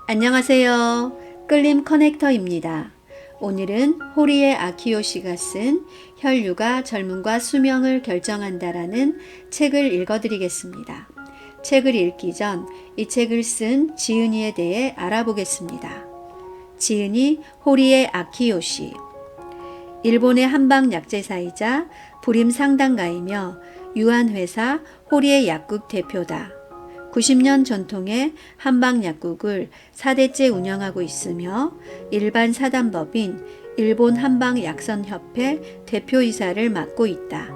안녕하세요. 끌림 커넥터입니다. 오늘은 호리에 아키요시가 쓴 혈류가 젊음과 수명을 결정한다라는 책을 읽어드리겠습니다. 책을 읽기 전 이 책을 쓴 지은이에 대해 알아보겠습니다. 지은이 호리에 아키요시. 일본의 한방 약재사이자 불임 상담가이며 유한회사 호리에 약국 대표다. 90년 전통의 한방 약국을 4대째 운영하고 있으며 일반 사단법인 일본 한방 약선협회 대표이사를 맡고 있다.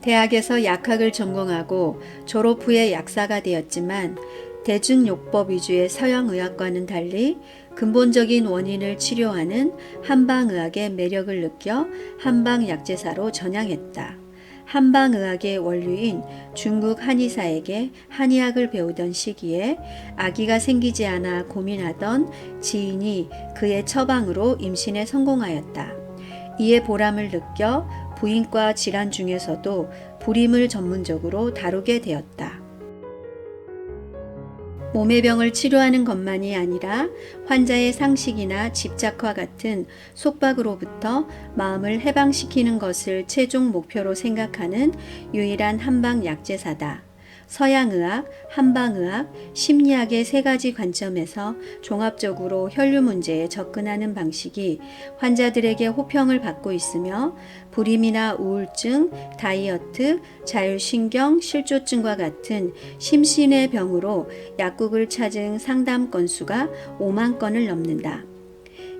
대학에서 약학을 전공하고 졸업 후에 약사가 되었지만 대중요법 위주의 서양의학과는 달리 근본적인 원인을 치료하는 한방의학의 매력을 느껴 한방약재사로 전향했다. 한방의학의 원류인 중국 한의사에게 한의학을 배우던 시기에 아기가 생기지 않아 고민하던 지인이 그의 처방으로 임신에 성공하였다. 이에 보람을 느껴 부인과 질환 중에서도 불임을 전문적으로 다루게 되었다. 몸의 병을 치료하는 것만이 아니라 환자의 상식이나 집착과 같은 속박으로부터 마음을 해방시키는 것을 최종 목표로 생각하는 유일한 한방 약재사다. 서양의학, 한방의학, 심리학의 세 가지 관점에서 종합적으로 혈류 문제에 접근하는 방식이 환자들에게 호평을 받고 있으며 불임이나 우울증, 다이어트, 자율신경, 실조증과 같은 심신의 병으로 약국을 찾은 상담 건수가 5만 건을 넘는다.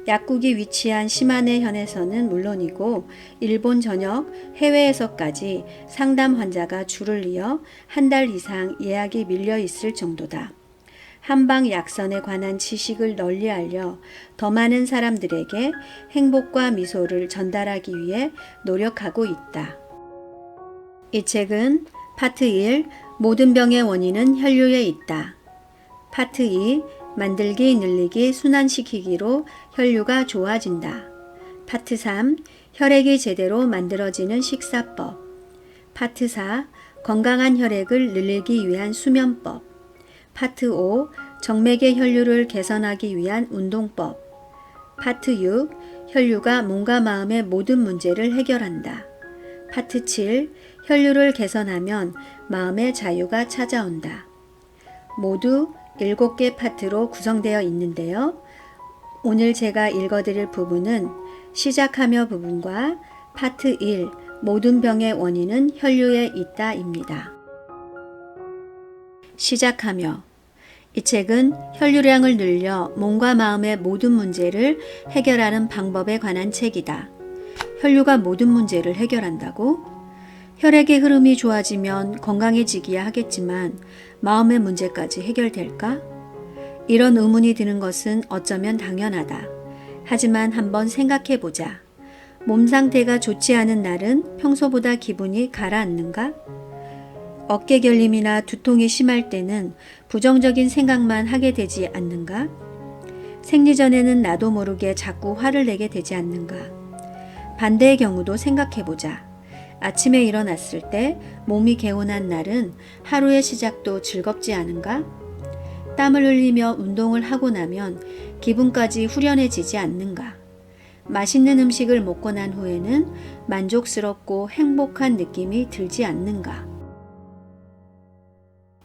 약국이 위치한 시마네 현에서는 물론이고 일본 전역 해외에서까지 상담 환자가 줄을 이어 한 달 이상 예약이 밀려 있을 정도다. 한방 약선에 관한 지식을 널리 알려 더 많은 사람들에게 행복과 미소를 전달하기 위해 노력하고 있다. 이 책은 파트 1 모든 병의 원인은 혈류에 있다. 파트 2 만들기, 늘리기, 순환시키기로 혈류가 좋아진다. 파트 3 혈액이 제대로 만들어지는 식사법. 파트 4 건강한 혈액을 늘리기 위한 수면법. 파트 5 정맥의 혈류를 개선하기 위한 운동법. 파트 6 혈류가 몸과 마음의 모든 문제를 해결한다. 파트 7 혈류를 개선하면 마음의 자유가 찾아온다. 모두 7개 파트로 구성되어 있는데요. 오늘 제가 읽어드릴 부분은 시작하며 부분과 파트 1 모든 병의 원인은 혈류에 있다입니다. 시작하며 이 책은 혈류량을 늘려 몸과 마음의 모든 문제를 해결하는 방법에 관한 책이다. 혈류가 모든 문제를 해결한다고? 혈액의 흐름이 좋아지면 건강해지기야 하겠지만 마음의 문제까지 해결될까? 이런 의문이 드는 것은 어쩌면 당연하다. 하지만 한번 생각해 보자. 몸 상태가 좋지 않은 날은 평소보다 기분이 가라앉는가? 어깨 결림이나 두통이 심할 때는 부정적인 생각만 하게 되지 않는가? 생리 전에는 나도 모르게 자꾸 화를 내게 되지 않는가? 반대의 경우도 생각해 보자. 아침에 일어났을 때 몸이 개운한 날은 하루의 시작도 즐겁지 않은가? 땀을 흘리며 운동을 하고 나면 기분까지 후련해지지 않는가? 맛있는 음식을 먹고 난 후에는 만족스럽고 행복한 느낌이 들지 않는가?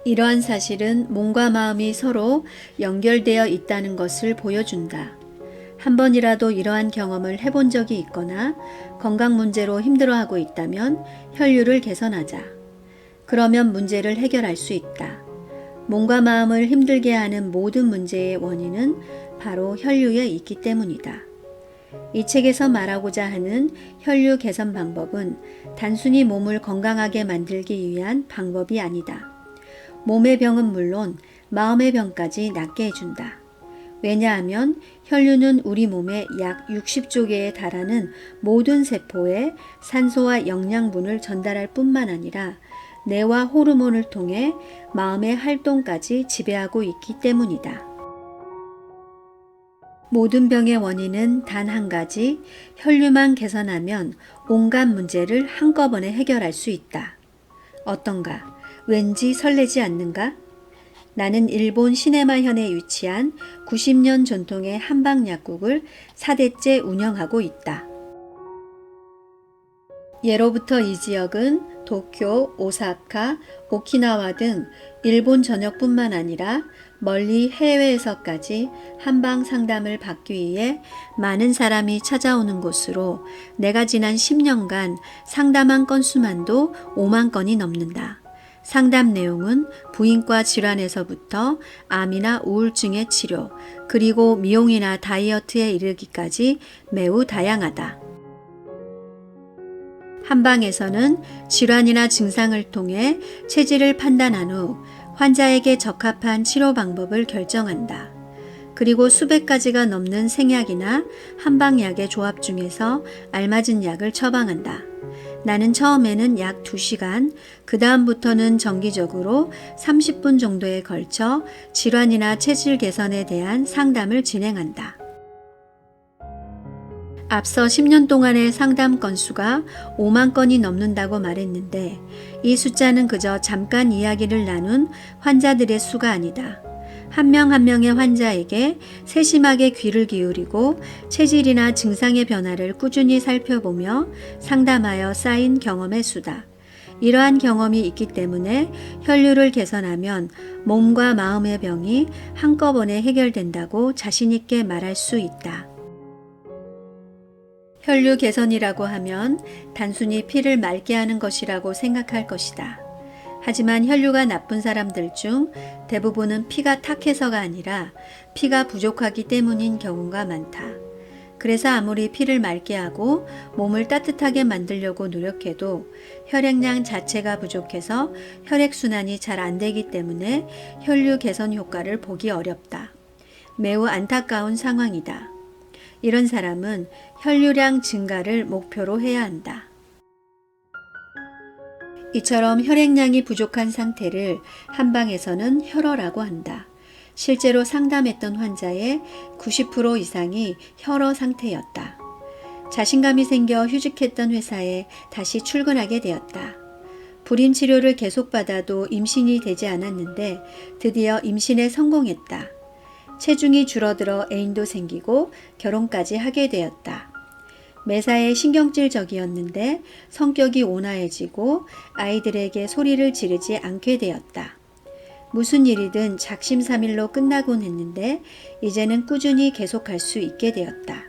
이러한 사실은 몸과 마음이 서로 연결되어 있다는 것을 보여준다. 한 번이라도 이러한 경험을 해본 적이 있거나 건강 문제로 힘들어하고 있다면 혈류를 개선하자. 그러면 문제를 해결할 수 있다. 몸과 마음을 힘들게 하는 모든 문제의 원인은 바로 혈류에 있기 때문이다. 이 책에서 말하고자 하는 혈류 개선 방법은 단순히 몸을 건강하게 만들기 위한 방법이 아니다. 몸의 병은 물론 마음의 병까지 낫게 해준다. 왜냐하면 혈류는 우리 몸의 약 60조 개에 달하는 모든 세포에 산소와 영양분을 전달할 뿐만 아니라 뇌와 호르몬을 통해 마음의 활동까지 지배하고 있기 때문이다. 모든 병의 원인은 단 한 가지, 혈류만 개선하면 온갖 문제를 한꺼번에 해결할 수 있다. 어떤가? 왠지 설레지 않는가? 나는 일본 시네마현에 위치한 90년 전통의 한방약국을 4대째 운영하고 있다. 예로부터 이 지역은 도쿄, 오사카, 오키나와 등 일본 전역뿐만 아니라 멀리 해외에서까지 한방 상담을 받기 위해 많은 사람이 찾아오는 곳으로 내가 지난 10년간 상담한 건수만도 5만 건이 넘는다. 상담 내용은 부인과 질환에서부터 암이나 우울증의 치료, 그리고 미용이나 다이어트에 이르기까지 매우 다양하다. 한방에서는 질환이나 증상을 통해 체질을 판단한 후 환자에게 적합한 치료 방법을 결정한다. 그리고 수백 가지가 넘는 생약이나 한방약의 조합 중에서 알맞은 약을 처방한다. 나는 처음에는 약 2시간, 그 다음부터는 정기적으로 30분 정도에 걸쳐 질환이나 체질 개선에 대한 상담을 진행한다. 앞서 10년 동안의 상담 건수가 5만 건이 넘는다고 말했는데 이 숫자는 그저 잠깐 이야기를 나눈 환자들의 수가 아니다. 한 명 한 명의 환자에게 세심하게 귀를 기울이고 체질이나 증상의 변화를 꾸준히 살펴보며 상담하여 쌓인 경험의 수다. 이러한 경험이 있기 때문에 혈류를 개선하면 몸과 마음의 병이 한꺼번에 해결된다고 자신 있게 말할 수 있다. 혈류 개선이라고 하면 단순히 피를 맑게 하는 것이라고 생각할 것이다. 하지만 혈류가 나쁜 사람들 중 대부분은 피가 탁해서가 아니라 피가 부족하기 때문인 경우가 많다. 그래서 아무리 피를 맑게 하고 몸을 따뜻하게 만들려고 노력해도 혈액량 자체가 부족해서 혈액순환이 잘 안 되기 때문에 혈류 개선 효과를 보기 어렵다. 매우 안타까운 상황이다. 이런 사람은 혈류량 증가를 목표로 해야 한다. 이처럼 혈액량이 부족한 상태를 한방에서는 혈어라고 한다. 실제로 상담했던 환자의 90% 이상이 혈어 상태였다. 자신감이 생겨 휴직했던 회사에 다시 출근하게 되었다. 불임 치료를 계속 받아도 임신이 되지 않았는데 드디어 임신에 성공했다. 체중이 줄어들어 애인도 생기고 결혼까지 하게 되었다. 매사에 신경질적이었는데 성격이 온화해지고 아이들에게 소리를 지르지 않게 되었다. 무슨 일이든 작심삼일로 끝나곤 했는데 이제는 꾸준히 계속할 수 있게 되었다.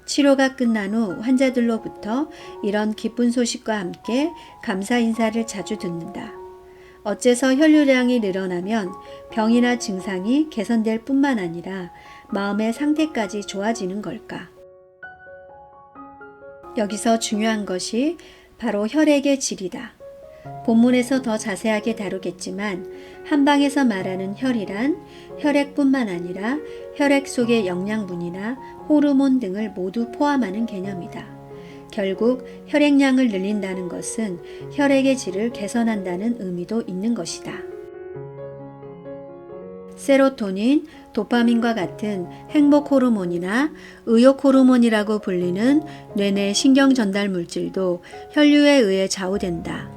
치료가 끝난 후 환자들로부터 이런 기쁜 소식과 함께 감사 인사를 자주 듣는다. 어째서 혈류량이 늘어나면 병이나 증상이 개선될 뿐만 아니라 마음의 상태까지 좋아지는 걸까? 여기서 중요한 것이 바로 혈액의 질이다. 본문에서 더 자세하게 다루겠지만 한방에서 말하는 혈이란 혈액뿐만 아니라 혈액 속의 영양분이나 호르몬 등을 모두 포함하는 개념이다. 결국 혈액량을 늘린다는 것은 혈액의 질을 개선한다는 의미도 있는 것이다. 세로토닌, 도파민과 같은 행복 호르몬이나 의욕 호르몬이라고 불리는 뇌내 신경 전달 물질도 혈류에 의해 좌우된다.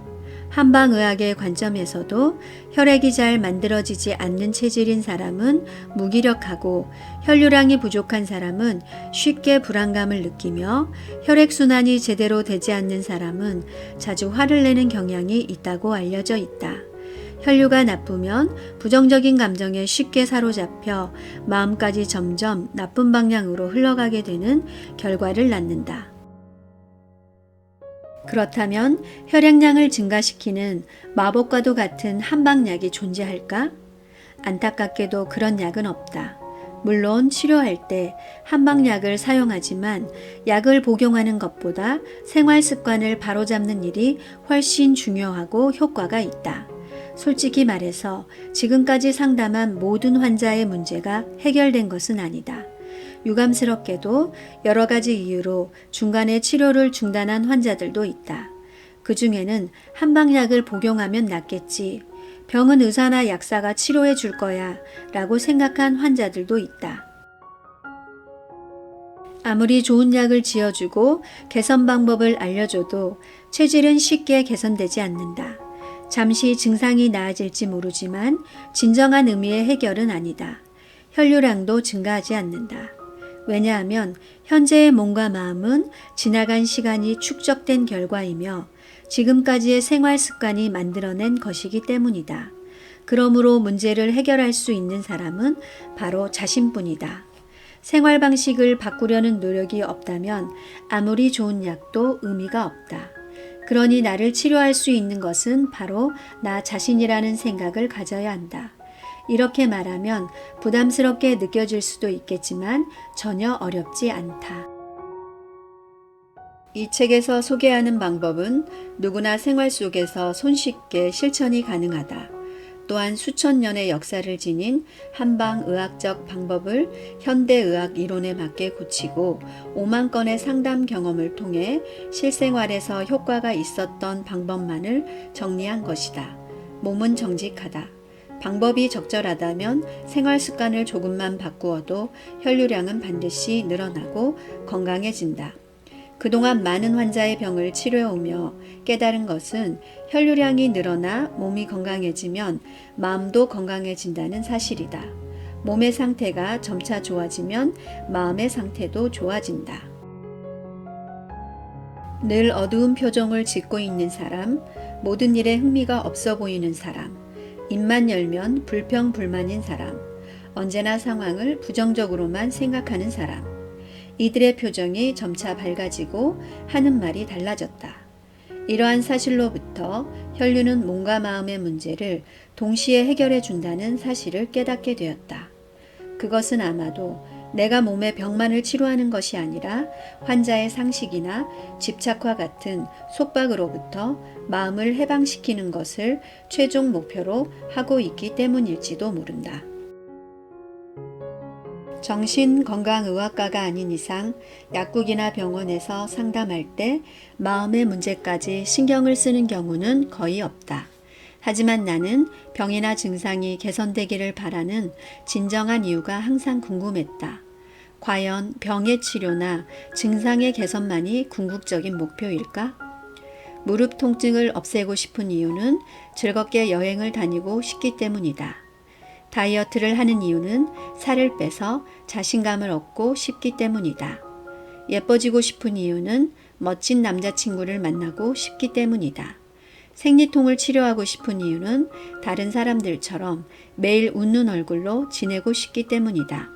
한방의학의 관점에서도 혈액이 잘 만들어지지 않는 체질인 사람은 무기력하고 혈류량이 부족한 사람은 쉽게 불안감을 느끼며 혈액순환이 제대로 되지 않는 사람은 자주 화를 내는 경향이 있다고 알려져 있다. 혈류가 나쁘면 부정적인 감정에 쉽게 사로잡혀 마음까지 점점 나쁜 방향으로 흘러가게 되는 결과를 낳는다. 그렇다면 혈액량을 증가시키는 마법과도 같은 한방약이 존재할까? 안타깝게도 그런 약은 없다. 물론 치료할 때 한방약을 사용하지만 약을 복용하는 것보다 생활 습관을 바로잡는 일이 훨씬 중요하고 효과가 있다. 솔직히 말해서 지금까지 상담한 모든 환자의 문제가 해결된 것은 아니다. 유감스럽게도 여러 가지 이유로 중간에 치료를 중단한 환자들도 있다. 그 중에는 한방약을 복용하면 낫겠지, 병은 의사나 약사가 치료해 줄 거야 라고 생각한 환자들도 있다. 아무리 좋은 약을 지어주고 개선 방법을 알려줘도 체질은 쉽게 개선되지 않는다. 잠시 증상이 나아질지 모르지만 진정한 의미의 해결은 아니다. 혈류량도 증가하지 않는다. 왜냐하면 현재의 몸과 마음은 지나간 시간이 축적된 결과이며 지금까지의 생활 습관이 만들어낸 것이기 때문이다. 그러므로 문제를 해결할 수 있는 사람은 바로 자신뿐이다. 생활 방식을 바꾸려는 노력이 없다면 아무리 좋은 약도 의미가 없다. 그러니 나를 치료할 수 있는 것은 바로 나 자신이라는 생각을 가져야 한다. 이렇게 말하면 부담스럽게 느껴질 수도 있겠지만 전혀 어렵지 않다. 이 책에서 소개하는 방법은 누구나 생활 속에서 손쉽게 실천이 가능하다. 또한 수천 년의 역사를 지닌 한방의학적 방법을 현대의학 이론에 맞게 고치고 5만 건의 상담 경험을 통해 실생활에서 효과가 있었던 방법만을 정리한 것이다. 몸은 정직하다. 방법이 적절하다면 생활 습관을 조금만 바꾸어도 혈류량은 반드시 늘어나고 건강해진다. 그동안 많은 환자의 병을 치료해오며 깨달은 것은 혈류량이 늘어나 몸이 건강해지면 마음도 건강해진다는 사실이다. 몸의 상태가 점차 좋아지면 마음의 상태도 좋아진다. 늘 어두운 표정을 짓고 있는 사람, 모든 일에 흥미가 없어 보이는 사람, 입만 열면 불평불만인 사람, 언제나 상황을 부정적으로만 생각하는 사람, 이들의 표정이 점차 밝아지고 하는 말이 달라졌다. 이러한 사실로부터 혈류는 몸과 마음의 문제를 동시에 해결해 준다는 사실을 깨닫게 되었다. 그것은 아마도 내가 몸의 병만을 치료하는 것이 아니라 환자의 상식이나 집착과 같은 속박으로부터 마음을 해방시키는 것을 최종 목표로 하고 있기 때문일지도 모른다. 정신건강의학과가 아닌 이상 약국이나 병원에서 상담할 때 마음의 문제까지 신경을 쓰는 경우는 거의 없다. 하지만 나는 병이나 증상이 개선되기를 바라는 진정한 이유가 항상 궁금했다. 과연 병의 치료나 증상의 개선만이 궁극적인 목표일까? 무릎 통증을 없애고 싶은 이유는 즐겁게 여행을 다니고 싶기 때문이다. 다이어트를 하는 이유는 살을 빼서 자신감을 얻고 싶기 때문이다. 예뻐지고 싶은 이유는 멋진 남자친구를 만나고 싶기 때문이다. 생리통을 치료하고 싶은 이유는 다른 사람들처럼 매일 웃는 얼굴로 지내고 싶기 때문이다.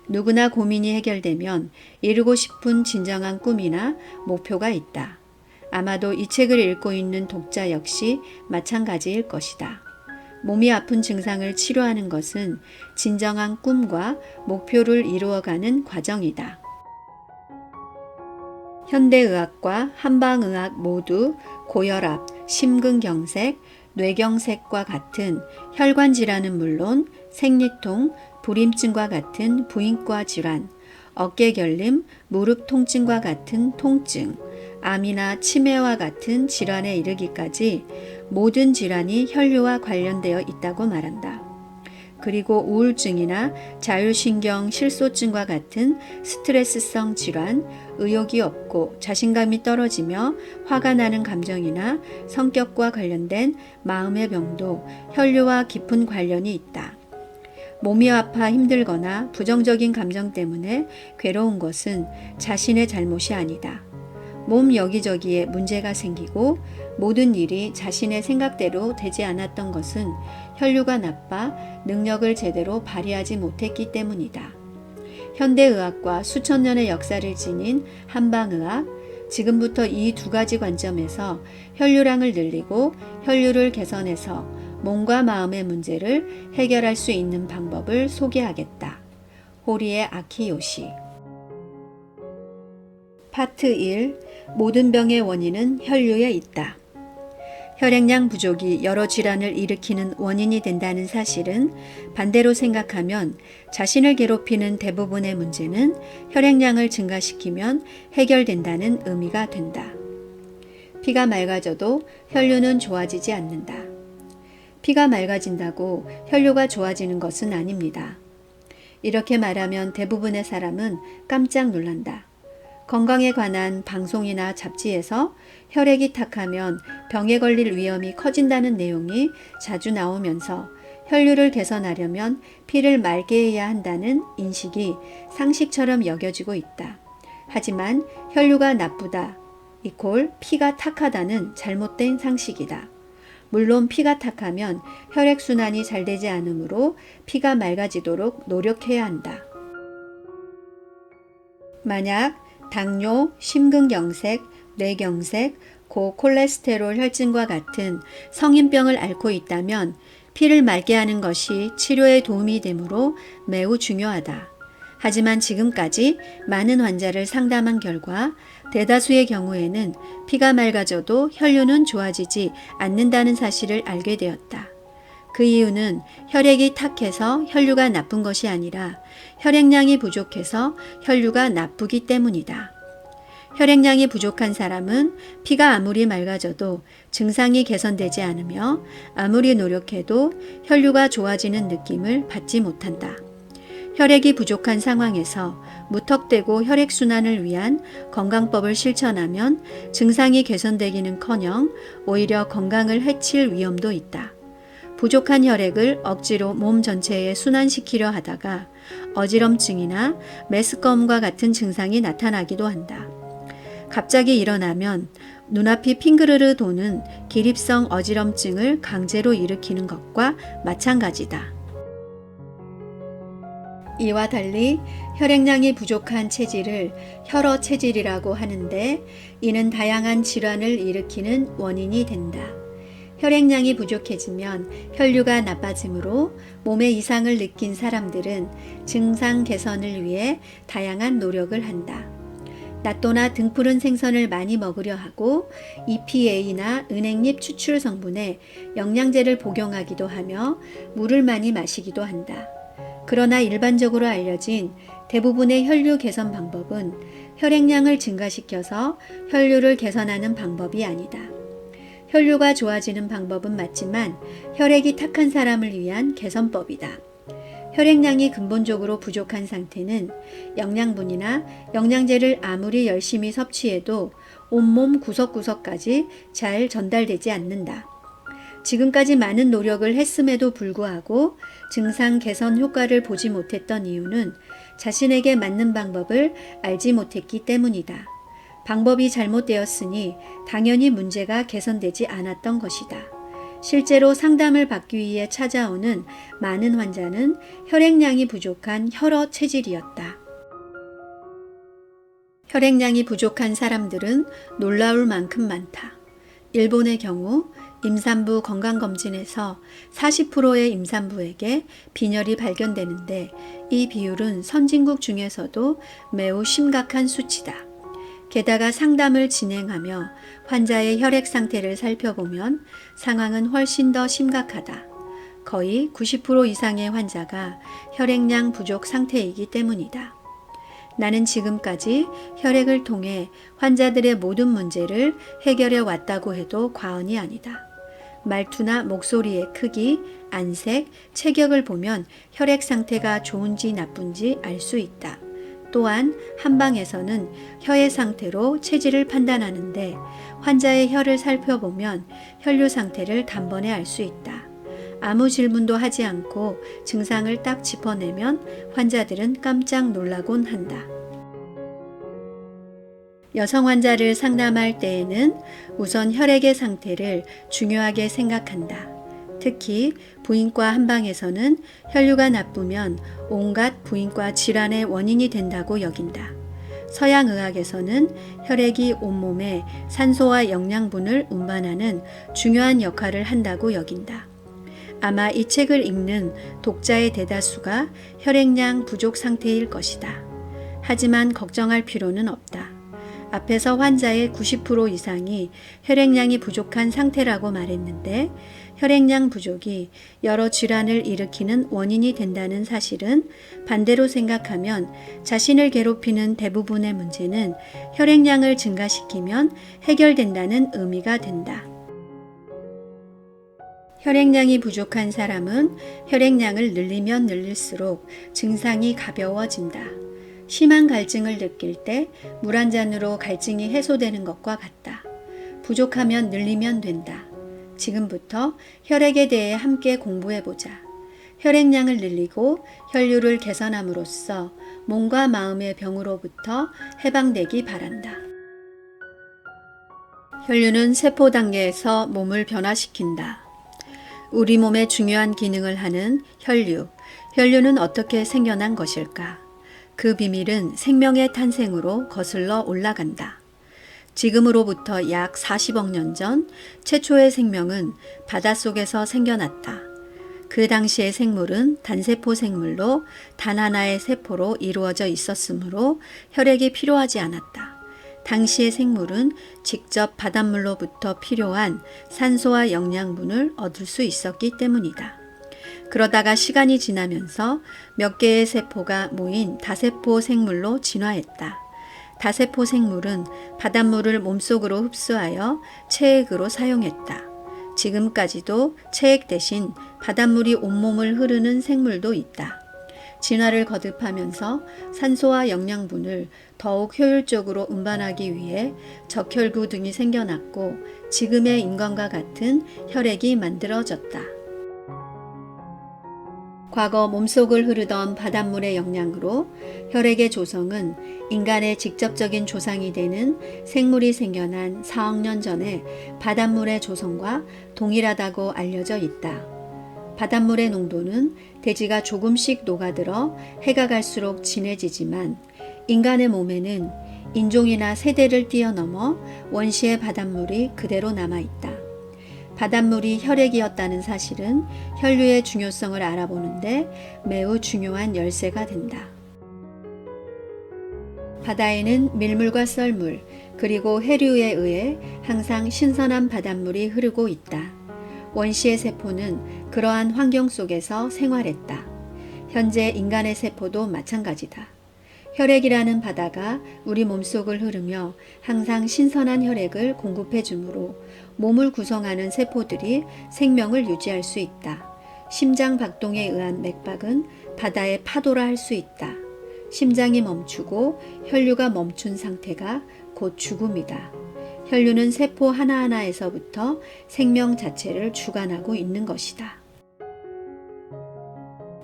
누구나 고민이 해결되면 이루고 싶은 진정한 꿈이나 목표가 있다. 아마도 이 책을 읽고 있는 독자 역시 마찬가지일 것이다. 몸이 아픈 증상을 치료하는 것은 진정한 꿈과 목표를 이루어가는 과정이다. 현대의학과 한방의학 모두 고혈압, 심근경색, 뇌경색과 같은 혈관 질환은 물론 생리통, 불임증과 같은 부인과 질환, 어깨 결림, 무릎 통증과 같은 통증, 암이나 치매와 같은 질환에 이르기까지 모든 질환이 혈류와 관련되어 있다고 말한다. 그리고 우울증이나 자율신경 실소증과 같은 스트레스성 질환, 의욕이 없고 자신감이 떨어지며 화가 나는 감정이나 성격과 관련된 마음의 병도 혈류와 깊은 관련이 있다. 몸이 아파 힘들거나 부정적인 감정 때문에 괴로운 것은 자신의 잘못이 아니다. 몸 여기저기에 문제가 생기고 모든 일이 자신의 생각대로 되지 않았던 것은 혈류가 나빠 능력을 제대로 발휘하지 못했기 때문이다. 현대의학과 수천 년의 역사를 지닌 한방의학, 지금부터 이 두 가지 관점에서 혈류량을 늘리고 혈류를 개선해서 몸과 마음의 문제를 해결할 수 있는 방법을 소개하겠다. 호리에 아키요시. 파트 1. 모든 병의 원인은 혈류에 있다. 혈액량 부족이 여러 질환을 일으키는 원인이 된다는 사실은 반대로 생각하면 자신을 괴롭히는 대부분의 문제는 혈액량을 증가시키면 해결된다는 의미가 된다. 피가 맑아져도 혈류는 좋아지지 않는다. 피가 맑아진다고 혈류가 좋아지는 것은 아닙니다. 이렇게 말하면 대부분의 사람은 깜짝 놀란다. 건강에 관한 방송이나 잡지에서 혈액이 탁하면 병에 걸릴 위험이 커진다는 내용이 자주 나오면서 혈류를 개선하려면 피를 맑게 해야 한다는 인식이 상식처럼 여겨지고 있다. 하지만 혈류가 나쁘다 이콜 피가 탁하다는 잘못된 상식이다. 물론 피가 탁하면 혈액순환이 잘 되지 않으므로 피가 맑아지도록 노력해야 한다. 만약 당뇨, 심근경색, 뇌경색, 고콜레스테롤 혈증과 같은 성인병을 앓고 있다면 피를 맑게 하는 것이 치료에 도움이 되므로 매우 중요하다. 하지만 지금까지 많은 환자를 상담한 결과 대다수의 경우에는 피가 맑아져도 혈류는 좋아지지 않는다는 사실을 알게 되었다. 그 이유는 혈액이 탁해서 혈류가 나쁜 것이 아니라 혈액량이 부족해서 혈류가 나쁘기 때문이다. 혈액량이 부족한 사람은 피가 아무리 맑아져도 증상이 개선되지 않으며 아무리 노력해도 혈류가 좋아지는 느낌을 받지 못한다. 혈액이 부족한 상황에서 무턱대고 혈액순환을 위한 건강법을 실천하면 증상이 개선되기는커녕 오히려 건강을 해칠 위험도 있다. 부족한 혈액을 억지로 몸 전체에 순환시키려 하다가 어지럼증이나 메스꺼움과 같은 증상이 나타나기도 한다. 갑자기 일어나면 눈앞이 핑그르르 도는 기립성 어지럼증을 강제로 일으키는 것과 마찬가지다. 이와 달리 혈액량이 부족한 체질을 혈어 체질이라고 하는데 이는 다양한 질환을 일으키는 원인이 된다. 혈액량이 부족해지면 혈류가 나빠지므로 몸에 이상을 느낀 사람들은 증상 개선을 위해 다양한 노력을 한다. 낫또나 등푸른 생선을 많이 먹으려 하고 EPA나 은행잎 추출 성분에 영양제를 복용하기도 하며 물을 많이 마시기도 한다. 그러나 일반적으로 알려진 대부분의 혈류 개선 방법은 혈액량을 증가시켜서 혈류를 개선하는 방법이 아니다. 혈류가 좋아지는 방법은 맞지만 혈액이 탁한 사람을 위한 개선법이다. 혈액량이 근본적으로 부족한 상태는 영양분이나 영양제를 아무리 열심히 섭취해도 온몸 구석구석까지 잘 전달되지 않는다. 지금까지 많은 노력을 했음에도 불구하고 증상 개선 효과를 보지 못했던 이유는 자신에게 맞는 방법을 알지 못했기 때문이다. 방법이 잘못되었으니 당연히 문제가 개선되지 않았던 것이다. 실제로 상담을 받기 위해 찾아오는 많은 환자는 혈액량이 부족한 혈어 체질이었다. 혈액량이 부족한 사람들은 놀라울 만큼 많다. 일본의 경우 임산부 건강검진에서 40%의 임산부에게 빈혈이 발견되는데 이 비율은 선진국 중에서도 매우 심각한 수치다. 게다가 상담을 진행하며 환자의 혈액 상태를 살펴보면 상황은 훨씬 더 심각하다. 거의 90% 이상의 환자가 혈액량 부족 상태이기 때문이다. 나는 지금까지 혈액을 통해 환자들의 모든 문제를 해결해 왔다고 해도 과언이 아니다. 말투나 목소리의 크기, 안색, 체격을 보면 혈액 상태가 좋은지 나쁜지 알 수 있다. 또한 한방에서는 혈의 상태로 체질을 판단하는데 환자의 혈을 살펴보면 혈류 상태를 단번에 알 수 있다. 아무 질문도 하지 않고 증상을 딱 짚어내면 환자들은 깜짝 놀라곤 한다. 여성 환자를 상담할 때에는 우선 혈액의 상태를 중요하게 생각한다. 특히 부인과 한방에서는 혈류가 나쁘면 온갖 부인과 질환의 원인이 된다고 여긴다. 서양의학에서는 혈액이 온몸에 산소와 영양분을 운반하는 중요한 역할을 한다고 여긴다. 아마 이 책을 읽는 독자의 대다수가 혈액량 부족 상태일 것이다. 하지만 걱정할 필요는 없다. 앞에서 환자의 90% 이상이 혈액량이 부족한 상태라고 말했는데 혈액량 부족이 여러 질환을 일으키는 원인이 된다는 사실은 반대로 생각하면 자신을 괴롭히는 대부분의 문제는 혈액량을 증가시키면 해결된다는 의미가 된다. 혈액량이 부족한 사람은 혈액량을 늘리면 늘릴수록 증상이 가벼워진다. 심한 갈증을 느낄 때 물 한 잔으로 갈증이 해소되는 것과 같다. 부족하면 늘리면 된다. 지금부터 혈액에 대해 함께 공부해보자. 혈액량을 늘리고 혈류를 개선함으로써 몸과 마음의 병으로부터 해방되기 바란다. 혈류는 세포 단계에서 몸을 변화시킨다. 우리 몸의 중요한 기능을 하는 혈류. 혈류는 어떻게 생겨난 것일까? 그 비밀은 생명의 탄생으로 거슬러 올라간다. 지금으로부터 약 40억 년 전 최초의 생명은 바닷속에서 생겨났다. 그 당시의 생물은 단세포 생물로 단 하나의 세포로 이루어져 있었으므로 혈액이 필요하지 않았다. 당시의 생물은 직접 바닷물로부터 필요한 산소와 영양분을 얻을 수 있었기 때문이다. 그러다가 시간이 지나면서 몇 개의 세포가 모인 다세포 생물로 진화했다. 다세포 생물은 바닷물을 몸속으로 흡수하여 체액으로 사용했다. 지금까지도 체액 대신 바닷물이 온몸을 흐르는 생물도 있다. 진화를 거듭하면서 산소와 영양분을 더욱 효율적으로 운반하기 위해 적혈구 등이 생겨났고 지금의 인간과 같은 혈액이 만들어졌다. 과거 몸속을 흐르던 바닷물의 영향으로 혈액의 조성은 인간의 직접적인 조상이 되는 생물이 생겨난 4억 년 전에 바닷물의 조성과 동일하다고 알려져 있다. 바닷물의 농도는 대지가 조금씩 녹아들어 해가 갈수록 진해지지만 인간의 몸에는 인종이나 세대를 뛰어넘어 원시의 바닷물이 그대로 남아있다. 바닷물이 혈액이었다는 사실은 혈류의 중요성을 알아보는데 매우 중요한 열쇠가 된다. 바다에는 밀물과 썰물 그리고 해류에 의해 항상 신선한 바닷물이 흐르고 있다. 원시의 세포는 그러한 환경 속에서 생활했다. 현재 인간의 세포도 마찬가지다. 혈액이라는 바다가 우리 몸속을 흐르며 항상 신선한 혈액을 공급해 주므로 몸을 구성하는 세포들이 생명을 유지할 수 있다. 심장 박동에 의한 맥박은 바다의 파도라 할 수 있다. 심장이 멈추고 혈류가 멈춘 상태가 곧 죽음이다. 혈류는 세포 하나하나에서부터 생명 자체를 주관하고 있는 것이다.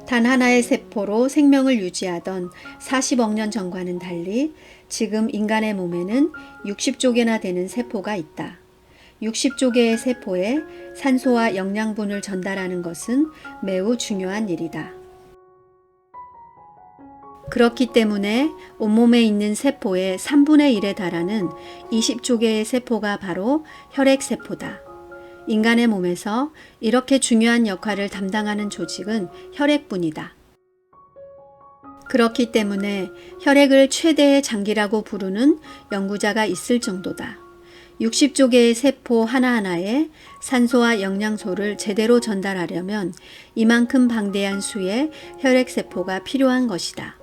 단 하나의 세포로 생명을 유지하던 40억 년 전과는 달리 지금 인간의 몸에는 60조 개나 되는 세포가 있다. 60조 개의 세포에 산소와 영양분을 전달하는 것은 매우 중요한 일이다. 그렇기 때문에 온몸에 있는 세포의 3분의 1에 달하는 20조 개의 세포가 바로 혈액세포다. 인간의 몸에서 이렇게 중요한 역할을 담당하는 조직은 혈액뿐이다. 그렇기 때문에 혈액을 최대의 장기라고 부르는 연구자가 있을 정도다. 60조 개의 세포 하나하나에 산소와 영양소를 제대로 전달하려면 이만큼 방대한 수의 혈액세포가 필요한 것이다.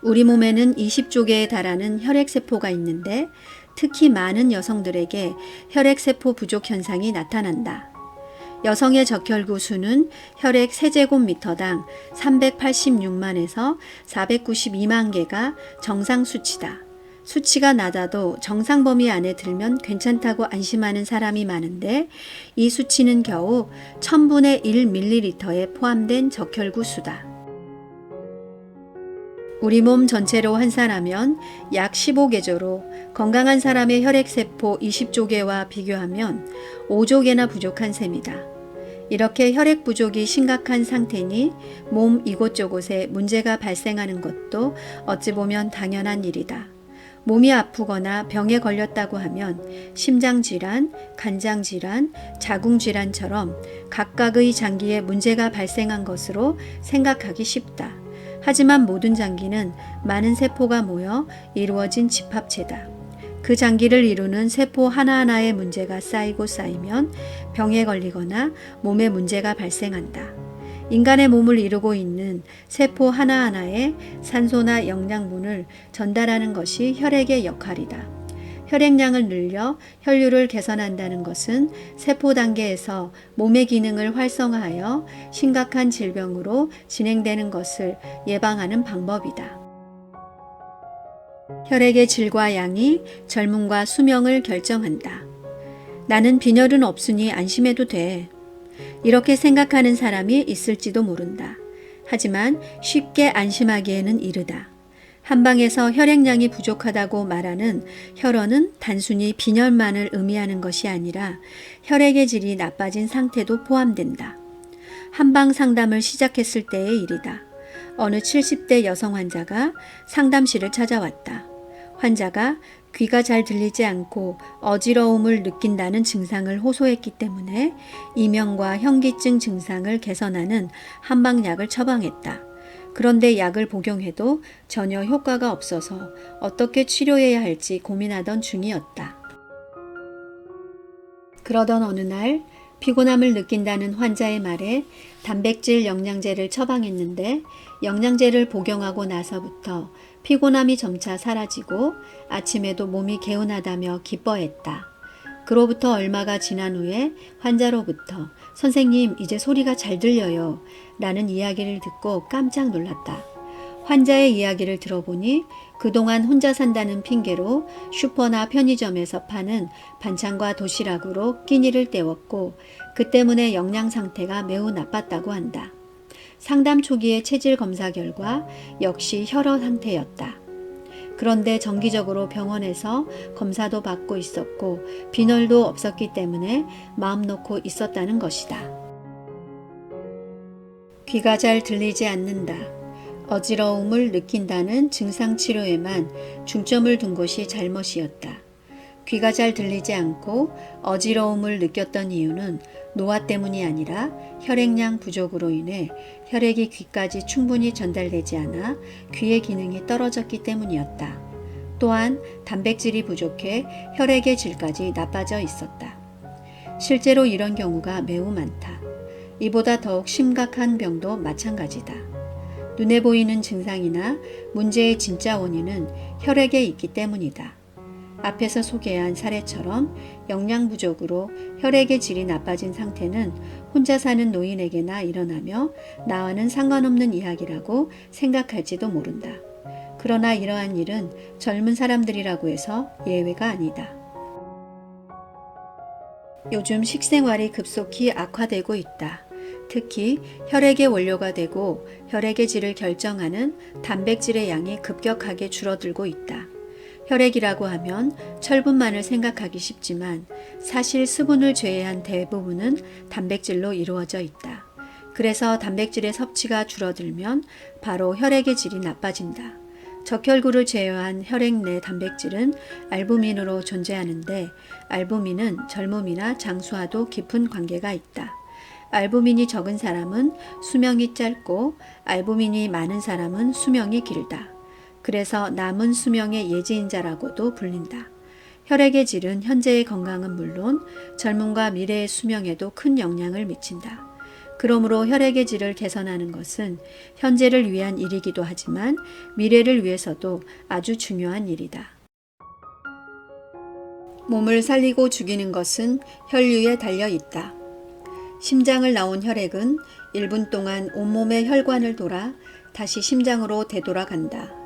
우리 몸에는 20조 개에 달하는 혈액세포가 있는데 특히 많은 여성들에게 혈액세포 부족 현상이 나타난다. 여성의 적혈구 수는 혈액 세제곱미터당 386만에서 492만 개가 정상 수치다. 수치가 낮아도 정상 범위 안에 들면 괜찮다고 안심하는 사람이 많은데 이 수치는 겨우 1000분의 1ml에 포함된 적혈구 수다. 우리 몸 전체로 환산하면 약 15개조로 건강한 사람의 혈액세포 20조 개와 비교하면 5조 개나 부족한 셈이다. 이렇게 혈액 부족이 심각한 상태니 몸 이곳저곳에 문제가 발생하는 것도 어찌 보면 당연한 일이다. 몸이 아프거나 병에 걸렸다고 하면 심장질환, 간장질환, 자궁질환처럼 각각의 장기에 문제가 발생한 것으로 생각하기 쉽다. 하지만 모든 장기는 많은 세포가 모여 이루어진 집합체다. 그 장기를 이루는 세포 하나하나의 문제가 쌓이고 쌓이면 병에 걸리거나 몸에 문제가 발생한다. 인간의 몸을 이루고 있는 세포 하나하나에 산소나 영양분을 전달하는 것이 혈액의 역할이다. 혈액량을 늘려 혈류를 개선한다는 것은 세포 단계에서 몸의 기능을 활성화하여 심각한 질병으로 진행되는 것을 예방하는 방법이다. 혈액의 질과 양이 젊음과 수명을 결정한다. 나는 빈혈은 없으니 안심해도 돼. 이렇게 생각하는 사람이 있을지도 모른다. 하지만 쉽게 안심하기에는 이르다. 한방에서 혈액량이 부족하다고 말하는 혈원은 단순히 빈혈만을 의미하는 것이 아니라 혈액의 질이 나빠진 상태도 포함된다. 한방 상담을 시작했을 때의 일이다. 어느 70대 여성 환자가 상담실을 찾아왔다. 환자가 귀가 잘 들리지 않고 어지러움을 느낀다는 증상을 호소했기 때문에 이명과 현기증 증상을 개선하는 한방약을 처방했다. 그런데 약을 복용해도 전혀 효과가 없어서 어떻게 치료해야 할지 고민하던 중이었다. 그러던 어느 날 피곤함을 느낀다는 환자의 말에 단백질 영양제를 처방했는데 영양제를 복용하고 나서부터 피곤함이 점차 사라지고 아침에도 몸이 개운하다며 기뻐했다. 그로부터 얼마가 지난 후에 환자로부터 선생님 이제 소리가 잘 들려요 라는 이야기를 듣고 깜짝 놀랐다. 환자의 이야기를 들어보니 그동안 혼자 산다는 핑계로 슈퍼나 편의점에서 파는 반찬과 도시락으로 끼니를 때웠고 그 때문에 영양 상태가 매우 나빴다고 한다. 상담 초기의 체질 검사 결과 역시 혈허 상태였다. 그런데 정기적으로 병원에서 검사도 받고 있었고 빈혈도 없었기 때문에 마음 놓고 있었다는 것이다. 귀가 잘 들리지 않는다. 어지러움을 느낀다는 증상 치료에만 중점을 둔 것이 잘못이었다. 귀가 잘 들리지 않고 어지러움을 느꼈던 이유는 노화 때문이 아니라 혈액량 부족으로 인해 혈액이 귀까지 충분히 전달되지 않아 귀의 기능이 떨어졌기 때문이었다. 또한 단백질이 부족해 혈액의 질까지 나빠져 있었다. 실제로 이런 경우가 매우 많다. 이보다 더욱 심각한 병도 마찬가지다. 눈에 보이는 증상이나 문제의 진짜 원인은 혈액에 있기 때문이다. 앞에서 소개한 사례처럼 영양 부족으로 혈액의 질이 나빠진 상태는 혼자 사는 노인에게나 일어나며 나와는 상관없는 이야기라고 생각할지도 모른다. 그러나 이러한 일은 젊은 사람들이라고 해서 예외가 아니다. 요즘 식생활이 급속히 악화되고 있다. 특히 혈액의 원료가 되고 혈액의 질을 결정하는 단백질의 양이 급격하게 줄어들고 있다. 혈액이라고 하면 철분만을 생각하기 쉽지만 사실 수분을 제외한 대부분은 단백질로 이루어져 있다. 그래서 단백질의 섭취가 줄어들면 바로 혈액의 질이 나빠진다. 적혈구를 제외한 혈액 내 단백질은 알부민으로 존재하는데 알부민은 젊음이나 장수와도 깊은 관계가 있다. 알부민이 적은 사람은 수명이 짧고 알부민이 많은 사람은 수명이 길다. 그래서 남은 수명의 예지인자라고도 불린다. 혈액의 질은 현재의 건강은 물론 젊음과 미래의 수명에도 큰 영향을 미친다. 그러므로 혈액의 질을 개선하는 것은 현재를 위한 일이기도 하지만 미래를 위해서도 아주 중요한 일이다. 몸을 살리고 죽이는 것은 혈류에 달려 있다. 심장을 나온 혈액은 1분 동안 온몸의 혈관을 돌아 다시 심장으로 되돌아간다.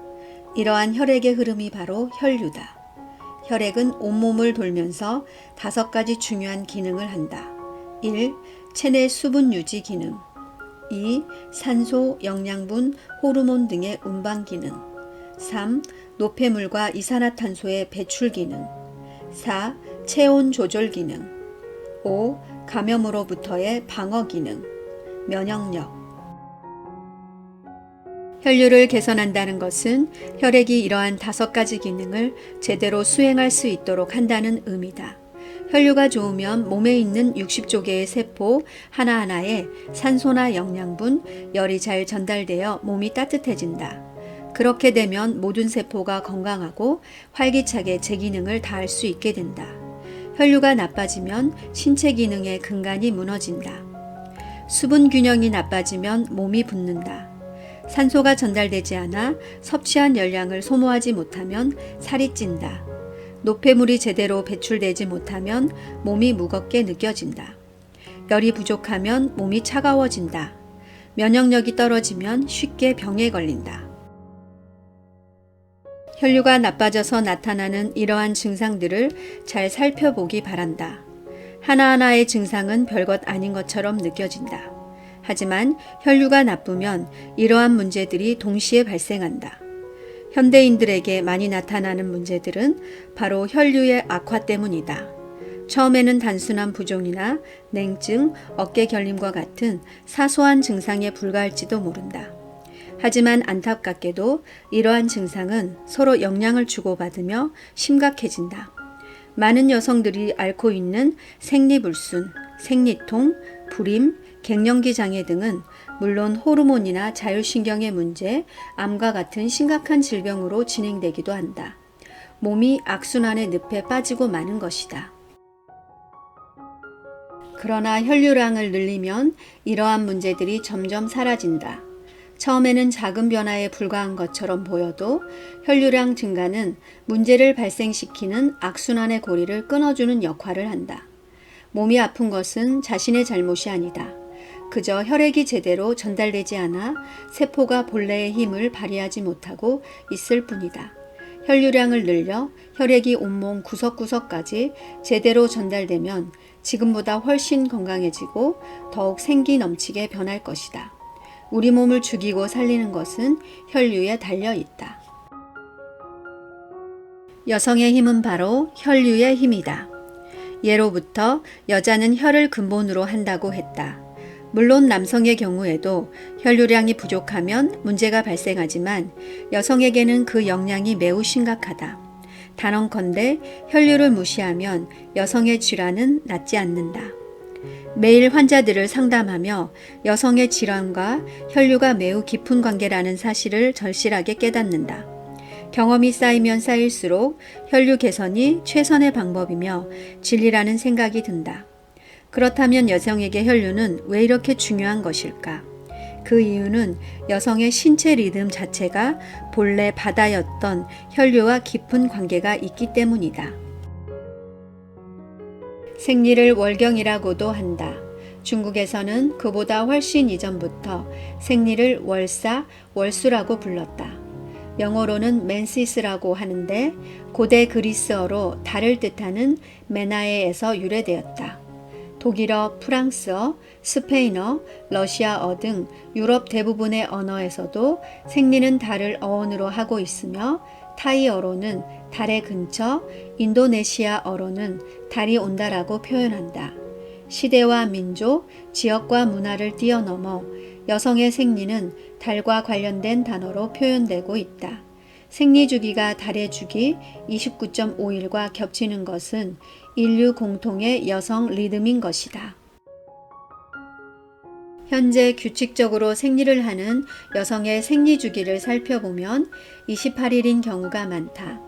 이러한 혈액의 흐름이 바로 혈류다. 혈액은 온몸을 돌면서 5가지 중요한 기능을 한다. 1. 체내 수분 유지 기능. 2. 산소, 영양분, 호르몬 등의 운반 기능. 3. 노폐물과 이산화탄소의 배출 기능. 4. 체온 조절 기능. 5. 감염으로부터의 방어 기능. 면역력. 혈류를 개선한다는 것은 혈액이 이러한 5가지 기능을 제대로 수행할 수 있도록 한다는 의미다. 혈류가 좋으면 몸에 있는 60조 개의 세포 하나하나에 산소나 영양분, 열이 잘 전달되어 몸이 따뜻해진다. 그렇게 되면 모든 세포가 건강하고 활기차게 제 기능을 다할 수 있게 된다. 혈류가 나빠지면 신체 기능의 근간이 무너진다. 수분 균형이 나빠지면 몸이 붓는다. 산소가 전달되지 않아 섭취한 열량을 소모하지 못하면 살이 찐다. 노폐물이 제대로 배출되지 못하면 몸이 무겁게 느껴진다. 열이 부족하면 몸이 차가워진다. 면역력이 떨어지면 쉽게 병에 걸린다. 혈류가 나빠져서 나타나는 이러한 증상들을 잘 살펴보기 바란다. 하나하나의 증상은 별것 아닌 것처럼 느껴진다. 하지만 혈류가 나쁘면 이러한 문제들이 동시에 발생한다. 현대인들에게 많이 나타나는 문제들은 바로 혈류의 악화 때문이다. 처음에는 단순한 부종이나 냉증, 어깨 결림과 같은 사소한 증상에 불과할지도 모른다. 하지만 안타깝게도 이러한 증상은 서로 영향을 주고받으며 심각해진다. 많은 여성들이 앓고 있는 생리불순, 생리통, 불임, 갱년기 장애 등은 물론 호르몬이나 자율신경의 문제, 암과 같은 심각한 질병으로 진행되기도 한다. 몸이 악순환의 늪에 빠지고 마는 것이다. 그러나 혈류량을 늘리면 이러한 문제들이 점점 사라진다. 처음에는 작은 변화에 불과한 것처럼 보여도 혈류량 증가는 문제를 발생시키는 악순환의 고리를 끊어주는 역할을 한다. 몸이 아픈 것은 자신의 잘못이 아니다. 그저 혈액이 제대로 전달되지 않아 세포가 본래의 힘을 발휘하지 못하고 있을 뿐이다. 혈류량을 늘려 혈액이 온몸 구석구석까지 제대로 전달되면 지금보다 훨씬 건강해지고 더욱 생기 넘치게 변할 것이다. 우리 몸을 죽이고 살리는 것은 혈류에 달려 있다. 여성의 힘은 바로 혈류의 힘이다. 예로부터 여자는 혈을 근본으로 한다고 했다. 물론 남성의 경우에도 혈류량이 부족하면 문제가 발생하지만 여성에게는 그 영향이 매우 심각하다. 단언컨대 혈류를 무시하면 여성의 질환은 낫지 않는다. 매일 환자들을 상담하며 여성의 질환과 혈류가 매우 깊은 관계라는 사실을 절실하게 깨닫는다. 경험이 쌓이면 쌓일수록 혈류 개선이 최선의 방법이며 진리라는 생각이 든다. 그렇다면 여성에게 혈류는 왜 이렇게 중요한 것일까? 그 이유는 여성의 신체 리듬 자체가 본래 바다였던 혈류와 깊은 관계가 있기 때문이다. 생리를 월경이라고도 한다. 중국에서는 그보다 훨씬 이전부터 생리를 월사, 월수라고 불렀다. 영어로는 맨시스라고 하는데 고대 그리스어로 달을 뜻하는 메나에에서 유래되었다. 독일어, 프랑스어, 스페인어, 러시아어 등 유럽 대부분의 언어에서도 생리는 달을 어원으로 하고 있으며 타이어로는 달의 근처, 인도네시아어로는 달이 온다라고 표현한다. 시대와 민족, 지역과 문화를 뛰어넘어 여성의 생리는 달과 관련된 단어로 표현되고 있다. 생리 주기가 달의 주기 29.5일과 겹치는 것은 인류 공통의 여성 리듬인 것이다. 현재 규칙적으로 생리를 하는 여성의 생리 주기를 살펴보면 28일인 경우가 많다.